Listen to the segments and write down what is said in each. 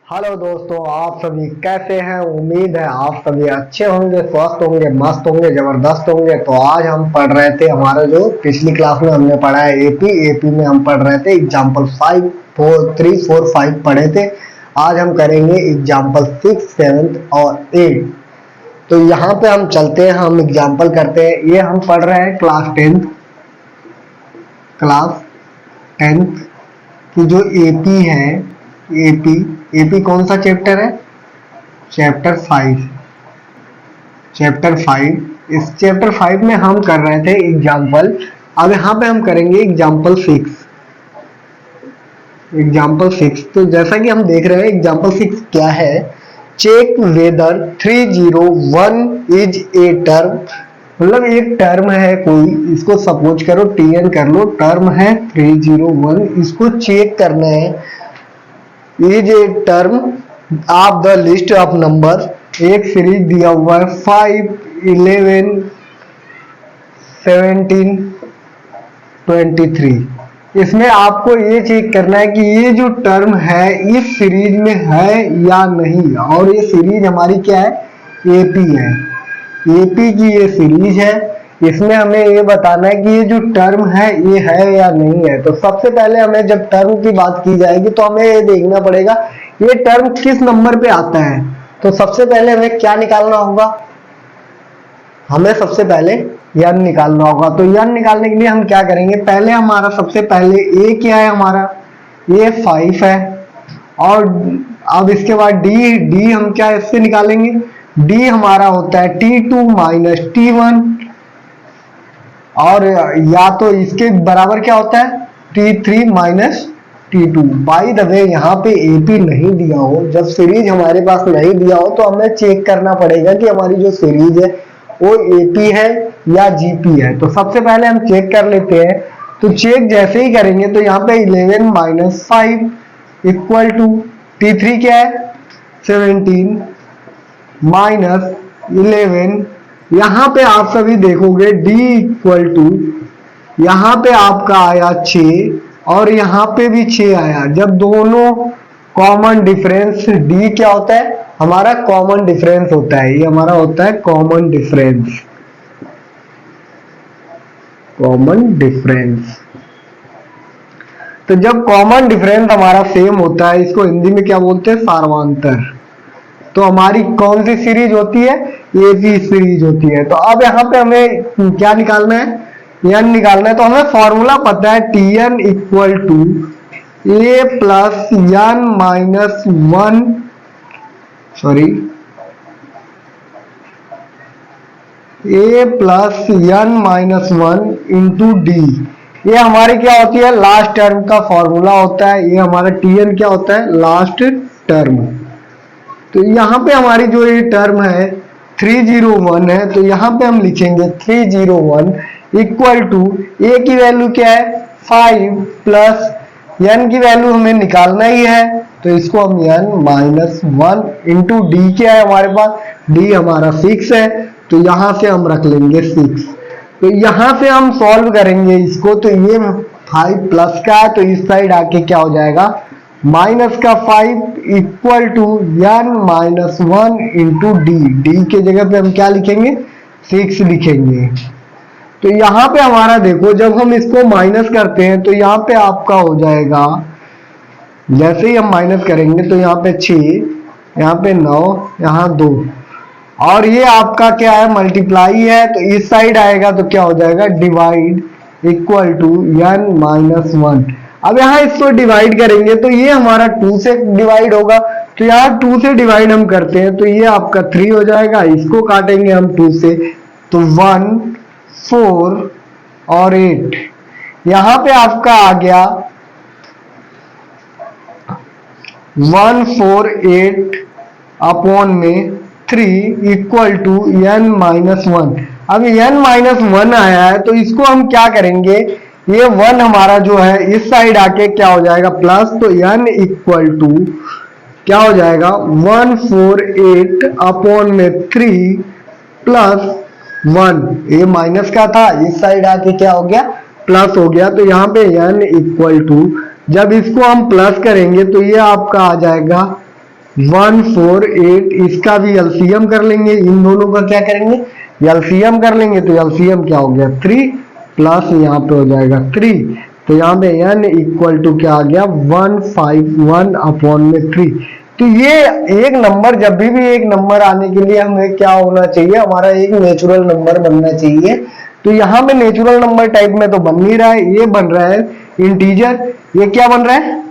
Hello दोस्तों, आप सभी कैसे हैं। उम्मीद है आप सभी अच्छे होंगे, स्वस्थ होंगे, मस्त होंगे, जबरदस्त होंगे। तो आज हम पढ़ रहे थे, हमारा जो पिछली क्लास में हमने पढ़ा है एपी में हम पढ़ रहे थे एग्जाम्पल 5, 4, 3, 4, 5 पढ़े थे। आज हम करेंगे एग्जाम्पल 6, 7 और 8। तो यहाँ पे हम चलते हैं, हम एग्जाम्पल करते हैं। ये हम पढ़ रहे हैं क्लास टेंथ की जो एपी है। एपी एपी कौन सा चैप्टर है? चैप्टर 5। इस चैप्टर 5 में हम कर रहे थे एग्जाम्पल। अब यहाँ पे हम करेंगे एग्जाम्पल 6। तो जैसा कि हम देख रहे हैं एग्जाम्पल 6 क्या है। Check whether 301 is a term, मतलब एक टर्म है कोई, इसको सपोज करो टीएन कर लो, टर्म है 301, इसको चेक करना है। Is a term of the list of number. एक सीरीज दिया हुआ है 5, 11, 17, 23। इसमें आपको ये चेक करना है कि ये जो टर्म है इस सीरीज में है या नहीं। और ये सीरीज हमारी क्या है? एपी है। एपी की ये सीरीज है। इसमें हमें ये बताना है कि ये जो टर्म है ये है या नहीं है। तो सबसे पहले हमें जब टर्म की बात की जाएगी तो हमें ये देखना पड़ेगा ये टर्म किस नंबर पे आता है। तो सबसे पहले हमें क्या निकालना होगा? हमें सबसे पहले यन निकालना होगा। तो यन निकालने के लिए हम क्या करेंगे? पहले हमारा सबसे पहले ए क्या है? हमारा ये 5 है। और अब इसके बाद डी हम क्या इससे निकालेंगे? डी हमारा होता है T2 माइनस T1, और या तो इसके बराबर क्या होता है? T3 minus T2। By the way यहाँ पे एपी नहीं दिया हो, जब सीरीज हमारे पास नहीं दिया हो तो हमें चेक करना पड़ेगा कि हमारी जो सीरीज है वो एपी है या जीपी है। तो सबसे पहले हम चेक कर लेते हैं। तो चेक जैसे ही करेंगे तो यहाँ पे 11 माइनस 5 इक्वल टू T3 क्या है? 17 माइनस 11। यहाँ पे आप सभी देखोगे D इक्वल टू, यहाँ पे आपका आया 6 और यहाँ पे भी 6 आया। जब दोनों कॉमन डिफरेंस, D क्या होता है? हमारा कॉमन डिफरेंस होता है। ये हमारा होता है कॉमन डिफरेंस। तो जब कॉमन डिफरेंस हमारा सेम होता है, इसको हिंदी में क्या बोलते हैं? सार्वंतर। तो हमारी कौन सी सीरीज होती है? एपी सीरीज होती है। तो अब यहाँ पे हमें क्या निकालना है? एन निकालना है। तो हमें फॉर्मूला पता है Tn equal to a plus n minus 1, sorry, a plus n minus 1 into d. ये हमारी क्या होती है? लास्ट टर्म का फॉर्मूला होता है। ये हमारा Tn क्या होता है? Last term. तो यहाँ पे हमारी जो ये टर्म है 301 है, तो यहाँ पे हम लिखेंगे 301 इक्वल टू ए की वैल्यू क्या है? 5 प्लस एन की वैल्यू हमें निकालना ही है, तो इसको हम एन माइनस 1 इंटू डी क्या है हमारे पास? डी हमारा 6 है, तो यहाँ से हम रख लेंगे 6। तो यहाँ से हम सॉल्व करेंगे इसको। तो ये 5 प्लस का है, तो इस साइड आके क्या हो जाएगा? माइनस का 5 equal to n minus 1 into d के जगह पे हम क्या लिखेंगे? 6 लिखेंगे। तो यहाँ पे हमारा देखो, जब हम इसको माइनस करते हैं तो यहाँ पे आपका हो जाएगा, जैसे ही हम माइनस करेंगे तो यहाँ पे 6, यहाँ पे 9, यहाँ 2, और ये आपका क्या है? मल्टीप्लाई है। तो इस साइड आएगा तो क्या हो जाएगा? Divide equal to n minus 1। अब यहाँ इसको डिवाइड करेंगे तो ये हमारा 2 से डिवाइड होगा। तो यहाँ 2 से डिवाइड हम करते हैं तो ये आपका 3 हो जाएगा। इसको काटेंगे हम 2 से तो 1, 4 और 8। यहाँ पे आपका आ गया 148 अपॉन में 3 इक्वल टू एन माइनस 1। अब एन माइनस 1 आया है तो इसको हम क्या करेंगे? ये 1 हमारा जो है इस साइड आके क्या हो जाएगा? प्लस। तो एन इक्वल टू क्या हो जाएगा? 148 अपॉन में 3 प्लस 1। ये माइनस का था, इस साइड आके क्या हो गया? प्लस हो गया। तो यहाँ पे एन इक्वल टू, जब इसको हम प्लस करेंगे तो ये आपका आ जाएगा 148, इसका भी एलसीएम कर लेंगे, इन दोनों का क्या करेंगे, एलसीएम कर लेंगे। तो एलसीएम क्या हो गया 3 प्लस यहाँ पे हो जाएगा 3, तो यहाँ पे n इक्वल टू क्या आ गया 151 अपॉन में 3। तो ये एक नंबर, जब भी एक नंबर आने के लिए हमें क्या होना चाहिए, हमारा एक नेचुरल नंबर बनना चाहिए। तो यहाँ में नेचुरल नंबर टाइप में तो बन नहीं रहा है, ये बन रहा है इंटीजर। ये क्या बन रहा है,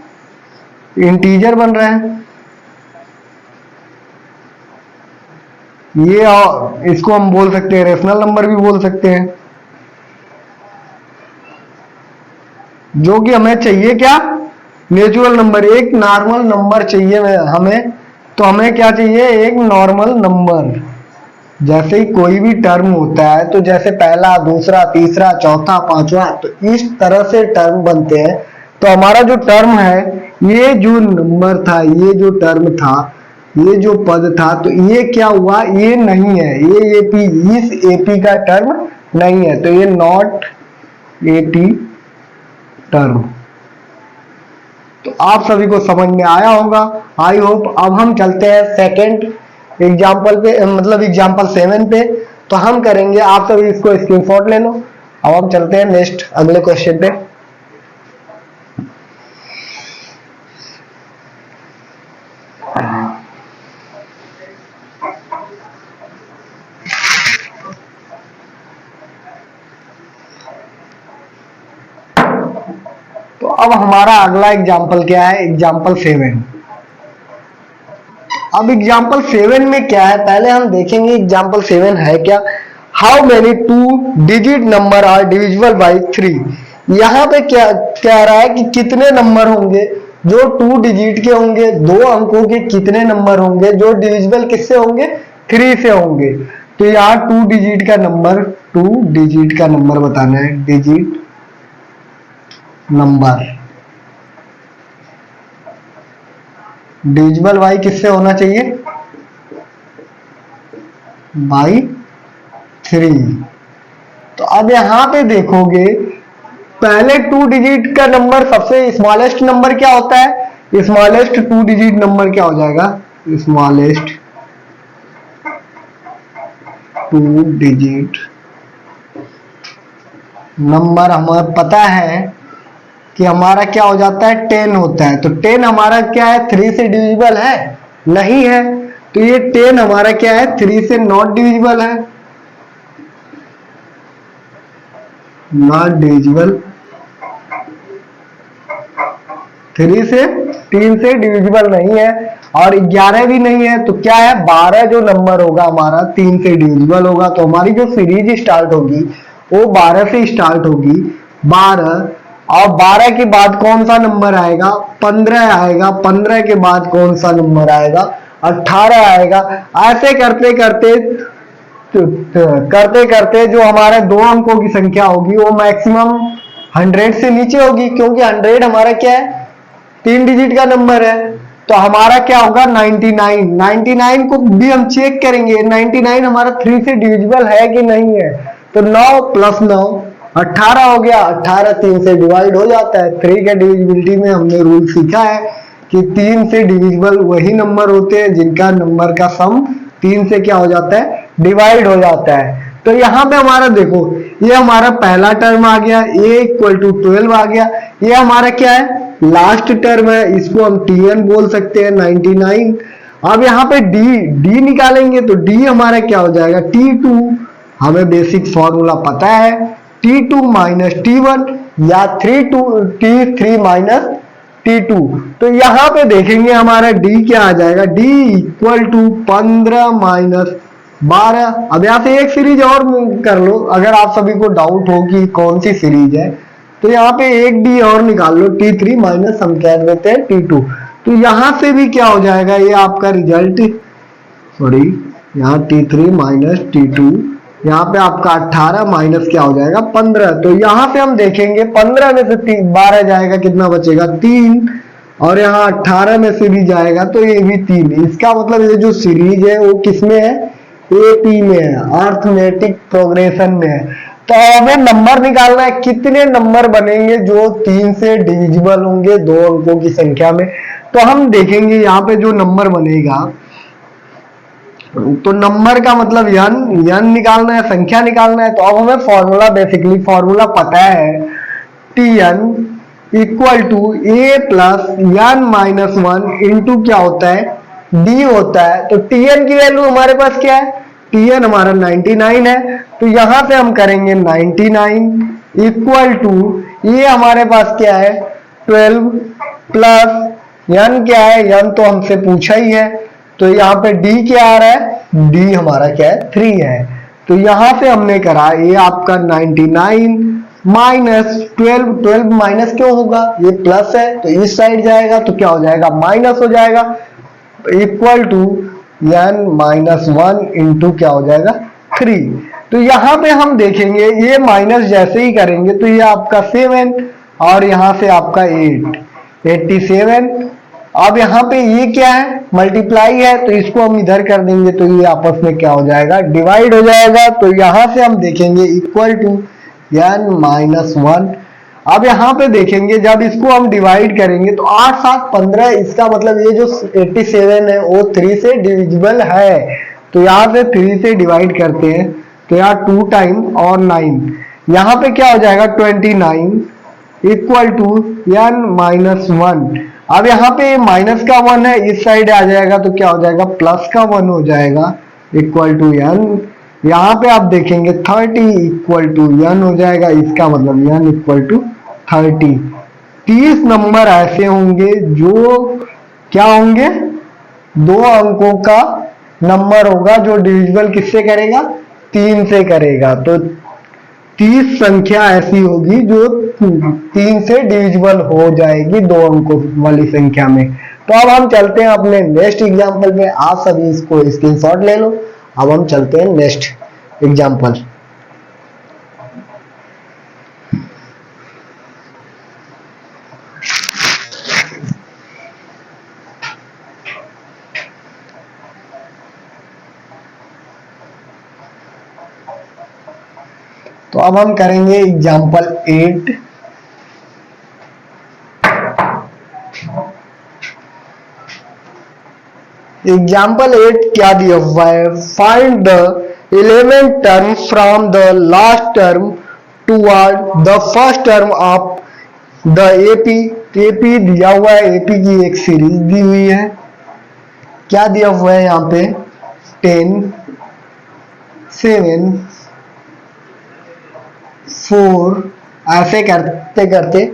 इंटीजर बन रहा है। ये इसको हम बोल सकते हैं रेशनल नंबर भी बोल सकते हैं, जो कि हमें चाहिए क्या, नेचुरल नंबर। एक नॉर्मल नंबर चाहिए हमें, तो हमें क्या चाहिए, एक नॉर्मल नंबर। जैसे ही कोई भी टर्म होता है, तो जैसे पहला, दूसरा, तीसरा, चौथा, पांचवा, तो इस तरह से टर्म बनते हैं। तो हमारा जो टर्म है, ये जो नंबर था, ये जो टर्म था, ये जो पद था, तो ये क्या हुआ, ये नहीं है, ये एपी, इस एपी का टर्म नहीं है, तो ये नॉट एपी टर्म। तो आप सभी को समझ में आया होगा, आई होप। अब हम चलते हैं सेकंड एग्जाम्पल पे, मतलब एग्जाम्पल 7 पे। तो हम करेंगे, आप सभी इसको स्क्रीनशॉट ले लो। अब हम चलते हैं नेक्स्ट अगले क्वेश्चन पे। तो अब हमारा अगला एग्जाम्पल क्या है, एग्जाम्पल 7। अब एग्जाम्पल 7 में क्या है, पहले हम देखेंगे एग्जाम्पल 7 है क्या। How many 2 digit number are divisible by 3। यहाँ पे क्या कह रहा है कि कितने नंबर होंगे जो 2 डिजिट के होंगे, 2 अंकों के कितने नंबर होंगे जो डिविजिबल किससे होंगे, 3 से होंगे। तो यहाँ 2 डिजिट का नंबर, 2 डिजिट का नंबर बताना है, डिजिट नंबर डिविजिबल बाई किससे होना चाहिए, बाई 3। तो अब यहां पे देखोगे, पहले 2 डिजिट का नंबर, सबसे स्मॉलेस्ट नंबर क्या होता है, स्मॉलेस्ट 2 डिजिट नंबर क्या हो जाएगा, स्मॉलेस्ट 2 डिजिट नंबर हमें पता है कि हमारा क्या हो जाता है, 10 होता है। तो 10 हमारा क्या है, 3 से डिविजिबल है, नहीं है। तो ये 10 हमारा क्या है, 3 से नॉट डिविजिबल है, नॉट डिविजिबल। 3 से 3 से डिविजिबल नहीं है, और 11 भी नहीं है। तो क्या है, 12 जो नंबर होगा हमारा 3 से डिविजिबल होगा। तो हमारी जो सीरीज स्टार्ट होगी वो 12 से स्टार्ट होगी, 12। और 12 के बाद कौन सा नंबर आएगा, 15 आएगा। 15 के बाद कौन सा नंबर आएगा, 18 आएगा। ऐसे करते करते करते करते जो हमारे 2 अंकों की संख्या होगी वो मैक्सिमम 100 से नीचे होगी, क्योंकि 100 हमारा क्या है, 3 डिजिट का नंबर है। तो हमारा क्या होगा 99। 99 को भी हम चेक करेंगे, 99 हमारा 3 से डिविजिबल है कि नहीं है। तो 9 + 9 18 हो गया। 18 3 से डिवाइड हो जाता है। 3 के डिविजिबिलिटी में हमने रूल सीखा है कि 3 से डिविजिबल वही नंबर होते हैं जिनका नंबर का सम 3 से क्या हो जाता है, डिवाइड हो जाता है। तो यहाँ पे हमारा देखो, ये हमारा पहला टर्म आ गया, a = 12 आ गया। ये हमारा क्या है, लास्ट टर्म है, इसको हम tn बोल सकते हैं, 99। अब यहाँ पे d निकालेंगे, तो d हमारा क्या हो जाएगा, t2। हमें बेसिक फॉर्मूला पता है, t2 - t1 या t3 - t2। तो यहाँ पे देखेंगे हमारा d क्या आ जाएगा, d = 15 - 12। अब यहाँ से एक सीरीज और कर लो, अगर आप सभी को डाउट हो कि कौन सी सीरीज है, तो यहाँ पे एक d और निकाल लो, t3 - हम कह देते हैं t2। तो यहाँ से भी क्या हो जाएगा, ये आपका रिजल्ट, सॉरी, यहाँ t3 - t2, यहाँ पे आपका 18 माइनस क्या हो जाएगा, 15। तो यहाँ पे हम देखेंगे 15 में से 12 जाएगा, कितना बचेगा, 3। और यहाँ 18 में से भी जाएगा, तो ये भी 3। इसका मतलब ये जो सीरीज है वो किसमें है, एपी में है, अर्थमेटिक प्रोग्रेशन में है। तो हमें नंबर निकालना है, कितने नंबर बनेंगे जो 3 से डिविजिबल होंगे 2 अंकों की संख्या में। तो हम देखेंगे यहाँ पे जो नंबर बनेगा, तो नंबर का मतलब यन निकालना है, संख्या निकालना है। तो अब हमें फॉर्मूला, बेसिकली फॉर्मूला पता है, Tn equal to a plus n minus one into क्या होता है, डी होता है। तो Tn की वैल्यू हमारे पास क्या है, Tn हमारा 99 है। तो यहां से हम करेंगे 99 इक्वल टू ये हमारे पास क्या है 12 प्लस यन क्या है, यन तो हमसे पूछा ही है। तो यहाँ पे डी क्या आ रहा है, डी हमारा क्या है 3 है। तो यहां से हमने करा ये आपका 99 माइनस 12 माइनस क्यों होगा, ये प्लस है तो इस साइड जाएगा तो क्या हो जाएगा, माइनस हो जाएगा, equal to n minus one into क्या हो जाएगा 3। तो यहाँ पे हम देखेंगे ये माइनस जैसे ही करेंगे तो ये आपका 7 और यहाँ से आपका 87। अब यहाँ पे ये क्या है, मल्टीप्लाई है, तो इसको हम इधर कर देंगे तो ये आपस में क्या हो जाएगा, डिवाइड हो जाएगा। तो यहाँ से हम देखेंगे equal to n minus one. अब यहाँ पे देखेंगे जब इसको हम डिवाइड करेंगे तो 8 7 15, इसका मतलब ये जो 87 है वो 3 से डिविजिबल है। तो यहाँ से 3 से डिवाइड करते हैं तो यहाँ 2 टाइम और 9, यहाँ पे क्या हो जाएगा 29 equal to n minus one. अब यहाँ पे माइनस का 1 है, इस साइड आ जाएगा तो क्या हो जाएगा प्लस का 1 हो जाएगा इक्वल टू एन। यहाँ पे आप देखेंगे 30 इक्वल टू एन हो जाएगा, इसका मतलब एन इक्वल टू 30। 30 नंबर ऐसे होंगे जो क्या होंगे, 2 अंकों का नंबर होगा जो डिविजिबल किससे करेगा, 3 से करेगा। तो 30 संख्या ऐसी होगी जो 3 से डिविजिबल हो जाएगी 2 अंकों वाली संख्या में। तो अब हम चलते हैं अपने नेक्स्ट एग्जांपल में, आप सभी इसको स्क्रीनशॉट ले लो। अब हम चलते हैं नेक्स्ट एग्जांपल। तो अब हम करेंगे एग्जांपल 8। एग्जाम्पल 8 क्या दिया हुआ है, find the 11th term from the last term toward the first term of the AP. AP दिया हुआ है, एपी की एक सीरीज दी हुई है। क्या दिया हुआ है यहाँ पे 10 7 4 ऐसे करते करते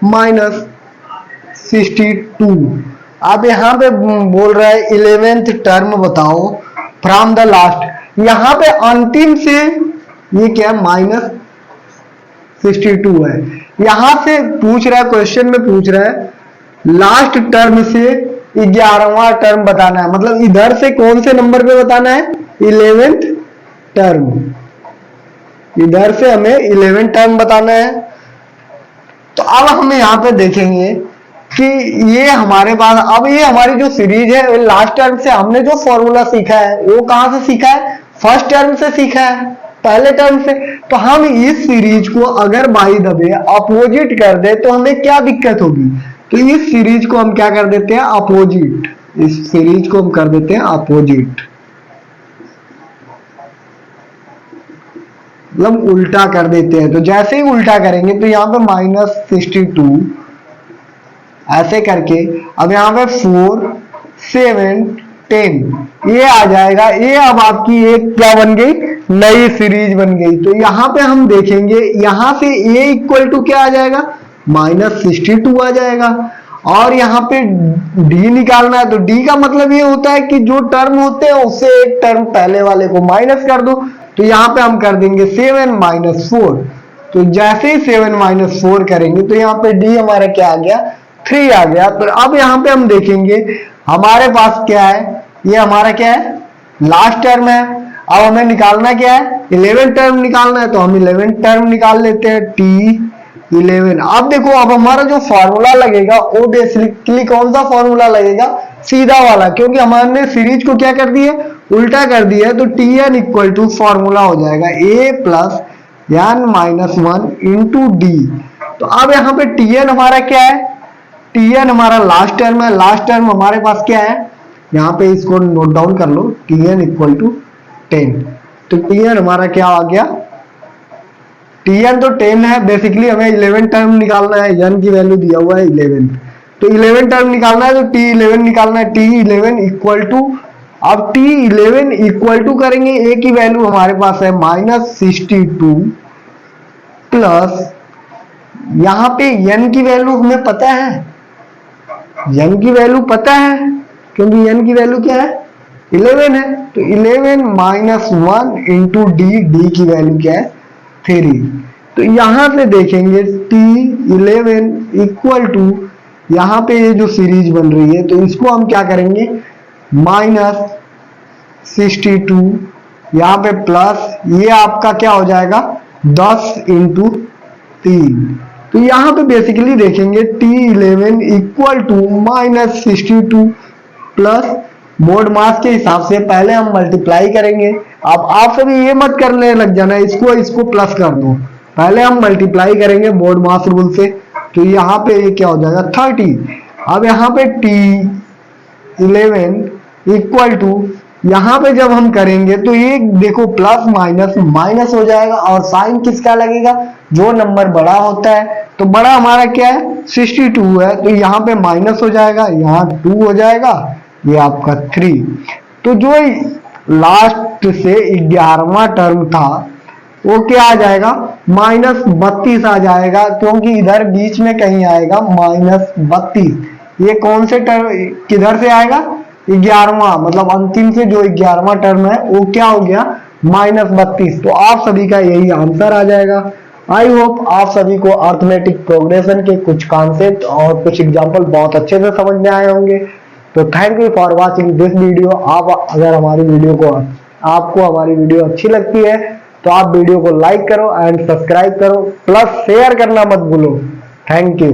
-62। अब यहाँ पे बोल रहा है 11th टर्म बताओ फ्रॉम द लास्ट। यहाँ पे अंतिम से ये क्या -62 है। यहां से पूछ रहा है, क्वेश्चन में पूछ रहा है लास्ट टर्म से 11वां टर्म बताना है, मतलब इधर से कौन से नंबर पे बताना है 11th टर्म। इधर से हमें 11th टर्म बताना है। तो अब हम यहाँ पे देखेंगे कि ये हमारे पास, अब ये हमारी जो सीरीज है लास्ट टर्म से हमने जो फॉर्मूला सीखा है वो कहां से सीखा है, फर्स्ट टर्म से सीखा है, पहले टर्म से। तो हम इस सीरीज को अगर बाई द वे अपोजिट कर दे तो हमें क्या दिक्कत होगी, तो इस सीरीज को हम क्या कर देते हैं अपोजिट, इस सीरीज को हम कर देते हैं अपोजिट, मतलब उल्टा कर देते हैं। तो जैसे ही उल्टा करेंगे तो यहाँ पे -62 ऐसे करके, अब यहाँ पे 4 7 10 ये आ जाएगा। ये अब आपकी एक क्या बन गई, नई सीरीज बन गई। तो यहाँ पे हम देखेंगे यहाँ से a इक्वल टू क्या आ जाएगा -62 आ जाएगा। और यहाँ पे d निकालना है, तो d का मतलब ये होता है कि जो टर्म होते हैं उससे एक टर्म पहले वाले को माइनस कर दो। तो यहाँ पे हम कर देंगे 7 - 4। तो जैसे ही 7 - 4 करेंगे तो यहाँ पे d हमारा क्या आ गया 3 आ गया। तो अब यहाँ पे हम देखेंगे हमारे पास क्या है, ये हमारा क्या है लास्ट टर्म है। अब हमें निकालना क्या है 11 टर्म निकालना है, तो हम 11 टर्म निकाल लेते हैं T11। अब देखो अब हमारा जो फॉर्मूला लगेगा वो बेसिकली कौन सा फॉर्मूला लगेगा, सीधा वाला, क्योंकि हमारे सीरीज को क्या कर दिया उल्टा कर दिया है। तो Tn इक्वल टू फॉर्मूला हो जाएगा a plus n - 1 into D. तो अब यहाँ पे Tn हमारा क्या है Tn हमारा लास्ट टर्म है, लास्ट टर्म हमारे पास क्या है, यहाँ पे इसको नोट डाउन कर लो, Tn इक्वल टू 10। तो Tn हमारा क्या आ गया, Tn तो 10 है, बेसिकली हमें 11 टर्म निकालना है, n की वैल्यू दिया हुआ है 11, तो 11 टर्म निकालना है, तो T11 निकालना है, T11 इक्वल टू, अब T11 इक्वल टू करेंगे, a की वैल्यू हमारे पास है -62 प्लस यहाँ पे n की वैल्यू हमें पता है, n की वैल्यू पता है क्योंकि n की वैल्यू क्या है 11 है, तो 11 -1 इंटू डी की वैल्यू क्या है 3। तो यहां से देखेंगे T11 इक्वल टू, यहाँ पे ये जो सीरीज बन रही है तो इसको हम क्या करेंगे -62, यहाँ पे प्लस ये आपका क्या हो जाएगा 10 इंटू 3। तो यहाँ पे बेसिकली देखेंगे T11 equal to -62 plus mode mass के हिसाब से पहले हम मल्टीप्लाई करेंगे। अब आप सभी ये मत करने लग जाना इसको प्लस कर दो, पहले हम मल्टीप्लाई करेंगे मोड मास रूल से, तो यहाँ पे ये क्या हो जाएगा 30। अब यहाँ पे T11 इक्वल टू, यहाँ पे जब हम करेंगे तो ये देखो प्लस माइनस माइनस हो जाएगा और साइन किसका लगेगा, जो नंबर बड़ा होता है, तो बड़ा हमारा क्या है 62 है, तो यहाँ पे माइनस हो जाएगा, यहाँ 2 हो जाएगा, ये आपका 3। तो जो लास्ट से 11वां टर्म था वो क्या आ जाएगा -32 आ जाएगा, क्योंकि इधर बीच में कहीं आएगा -32। ये कौन से टर्म किधर से आएगा 11वां, मतलब अंतिम से जो 11वां टर्म है वो क्या हो गया -32। तो आप सभी का यही आंसर आ जाएगा। आई होप आप सभी को अर्थमेटिक प्रोग्रेशन के कुछ कॉन्सेप्ट और कुछ एग्जांपल बहुत अच्छे से समझ में आए होंगे। तो thank you for watching this video. आप अगर आपको हमारी वीडियो अच्छी लगती है तो आप वीडियो को लाइक करो एंड सब्सक्राइब करो, प्लस शेयर करना मत भूलो। Thank you.